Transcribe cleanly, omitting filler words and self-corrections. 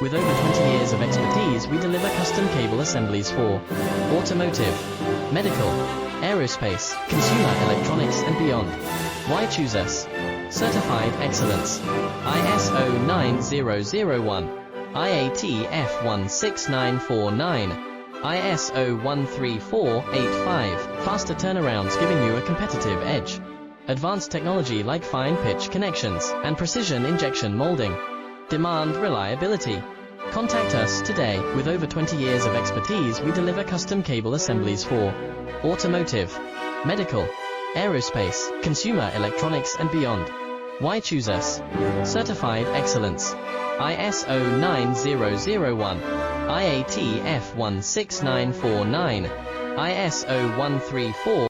With over 20 years of expertise, we deliver custom cable assemblies for automotive, medical, aerospace, consumer electronics and beyond. Why choose us? Certified excellence. ISO 9001, IATF 16949, ISO 13485. Faster turnarounds giving you a competitive edge. Advanced technology like fine pitch connections and precision injection molding. Demand reliability. Contact us today. With over 20 years of expertise, we deliver custom cable assemblies for automotive, medical, aerospace, consumer electronics and beyond. Why choose us? Certified excellence. ISO 9001, IATF 16949, ISO 134